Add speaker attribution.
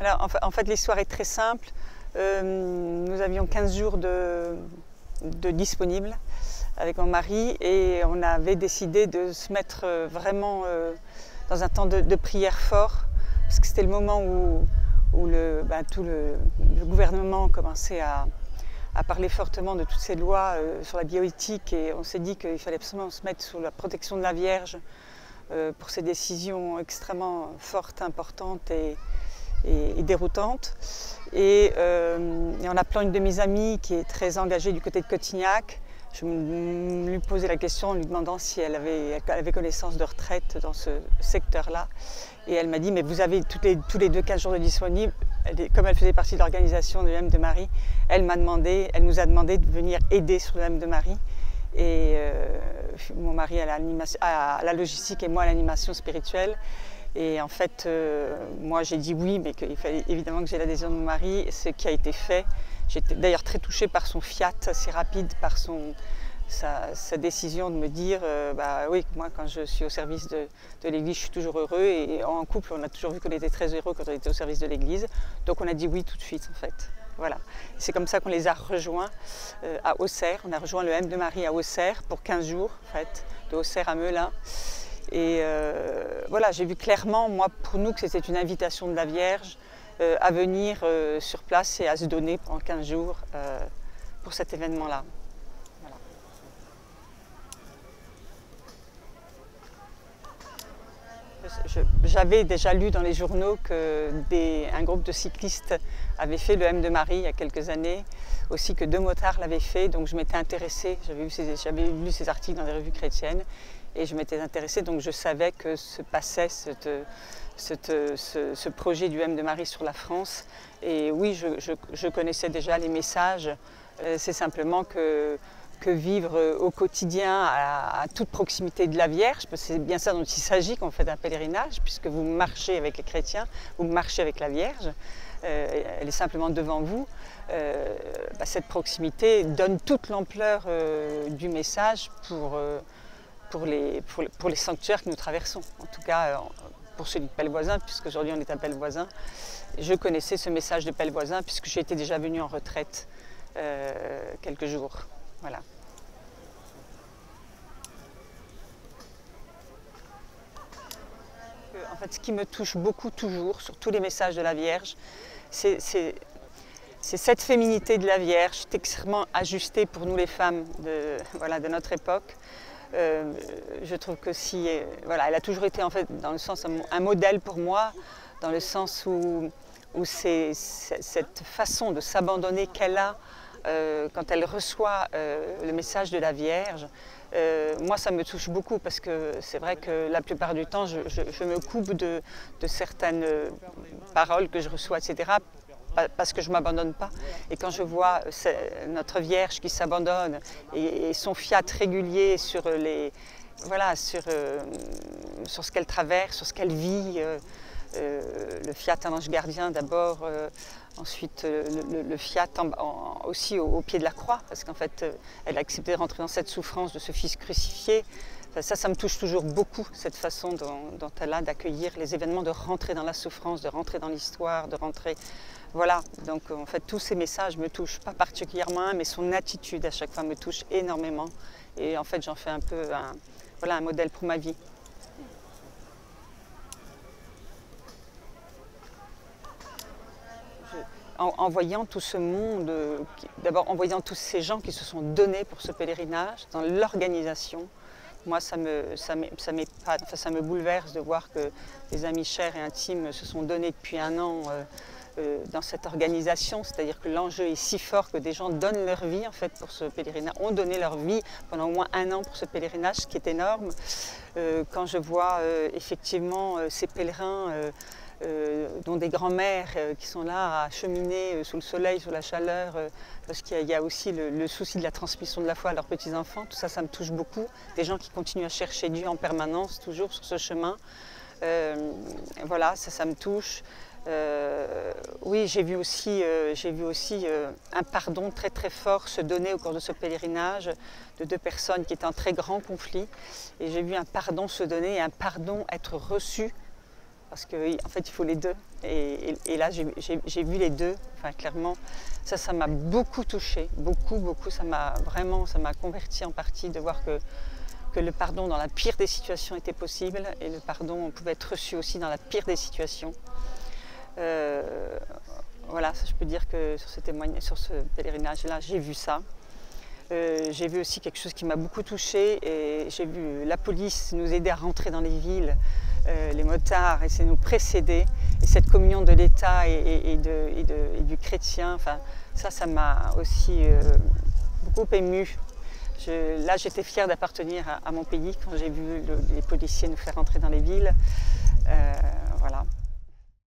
Speaker 1: Alors, en fait l'histoire est très simple. Nous avions 15 jours de disponibles avec mon mari et on avait décidé de se mettre vraiment dans un temps de prière fort, parce que c'était le moment où tout le gouvernement commençait à parler fortement de toutes ces lois sur la bioéthique, et on s'est dit qu'il fallait absolument se mettre sous la protection de la Vierge pour ces décisions extrêmement fortes, importantes et déroutantes. Et en appelant une de mes amies qui est très engagée du côté de Cotignac, je lui posais la question en lui demandant si elle avait connaissance de retraite dans ce secteur-là. Et elle m'a dit, mais vous avez tous les 2 15 jours de disponible. Comme elle faisait partie de l'organisation de l'Homme de Marie, elle nous a demandé de venir aider sur l'Homme de Marie. Et mon mari à la logistique et moi à l'animation spirituelle. Et en fait, moi j'ai dit oui, mais qu'il fallait évidemment que j'ai l'adhésion de mon mari, ce qui a été fait. J'étais d'ailleurs très touchée par son fiat assez rapide, par sa décision de me dire oui, moi quand je suis au service de l'Église, je suis toujours heureux, et en couple on a toujours vu qu'on était très heureux quand on était au service de l'Église, donc on a dit oui tout de suite en fait. Voilà. C'est comme ça qu'on les a rejoints à Auxerre. On a rejoint le M de Marie à Auxerre pour 15 jours en fait, de Auxerre à Melun. Et voilà, j'ai vu clairement, moi, pour nous, que c'était une invitation de la Vierge à venir sur place et à se donner pendant 15 jours pour cet événement-là. Voilà. J'avais déjà lu dans les journaux qu'un groupe de cyclistes avait fait le M de Marie il y a quelques années, aussi que 2 motards l'avaient fait, donc je m'étais intéressée, j'avais lu ces articles dans des revues chrétiennes, et je m'étais intéressée, donc je savais que se passait ce projet du M de Marie sur la France. Et oui, je connaissais déjà les messages, c'est simplement que vivre au quotidien à toute proximité de la Vierge, parce que c'est bien ça dont il s'agit quand on fait un pèlerinage, puisque vous marchez avec les chrétiens, vous marchez avec la Vierge, elle est simplement devant vous. Cette proximité donne toute l'ampleur du message pour les sanctuaires que nous traversons. En tout cas, pour celui de Pellevoisin, puisqu'aujourd'hui on est à Pellevoisin, je connaissais ce message de Pellevoisin puisque j'étais déjà venue en retraite quelques jours. Voilà. En fait, ce qui me touche beaucoup toujours sur tous les messages de la Vierge, c'est cette féminité de la Vierge, c'est extrêmement ajustée pour nous les femmes de notre époque. Je trouve que elle a toujours été en fait dans le sens un modèle pour moi, dans le sens où c'est cette façon de s'abandonner qu'elle a quand elle reçoit le message de la Vierge. Moi ça me touche beaucoup, parce que c'est vrai que la plupart du temps je me coupe de certaines paroles que je reçois, etc. Parce que je ne m'abandonne pas. Et quand je vois notre Vierge qui s'abandonne et son fiat régulier sur ce qu'elle traverse, sur ce qu'elle vit, le fiat un ange gardien d'abord, ensuite le fiat aussi au pied de la croix, parce qu'en fait elle a accepté de rentrer dans cette souffrance de ce Fils crucifié. Enfin, ça me touche toujours beaucoup, cette façon dont elle a d'accueillir les événements, de rentrer dans la souffrance, de rentrer dans l'histoire, de rentrer... Voilà, donc en fait tous ces messages me touchent, pas particulièrement, mais son attitude à chaque fois me touche énormément. Et en fait j'en fais un peu un modèle pour ma vie. En voyant tout ce monde, d'abord en voyant tous ces gens qui se sont donnés pour ce pèlerinage, dans l'organisation, moi ça me bouleverse de voir que des amis chers et intimes se sont donnés depuis 1 an dans cette organisation, c'est-à-dire que l'enjeu est si fort que des gens donnent leur vie en fait pour ce pèlerinage, ont donné leur vie pendant au moins 1 an pour ce pèlerinage, ce qui est énorme. Quand je vois effectivement ces pèlerins, dont des grands-mères qui sont là à cheminer sous le soleil, sous la chaleur, parce qu'il y a aussi le souci de la transmission de la foi à leurs petits-enfants, tout ça, ça me touche beaucoup. Des gens qui continuent à chercher Dieu en permanence, toujours sur ce chemin. Voilà, ça me touche. Oui, j'ai vu aussi un pardon très très fort se donner au cours de ce pèlerinage de 2 personnes qui étaient en très grand conflit. Et j'ai vu un pardon se donner et un pardon être reçu parce qu'en en fait il faut les deux. Et là j'ai vu les deux, enfin, clairement. Ça m'a beaucoup touchée, beaucoup. Ça m'a converti en partie de voir que le pardon dans la pire des situations était possible et le pardon pouvait être reçu aussi dans la pire des situations. Voilà, ça, je peux dire que sur ce pèlerinage-là, j'ai vu ça. J'ai vu aussi quelque chose qui m'a beaucoup touchée et j'ai vu la police nous aider à rentrer dans les villes, les motards essayer de nous précéder, et cette communion de l'État et du chrétien, enfin, ça m'a aussi beaucoup émue. Là, j'étais fière d'appartenir à mon pays quand j'ai vu les policiers nous faire rentrer dans les villes. Voilà.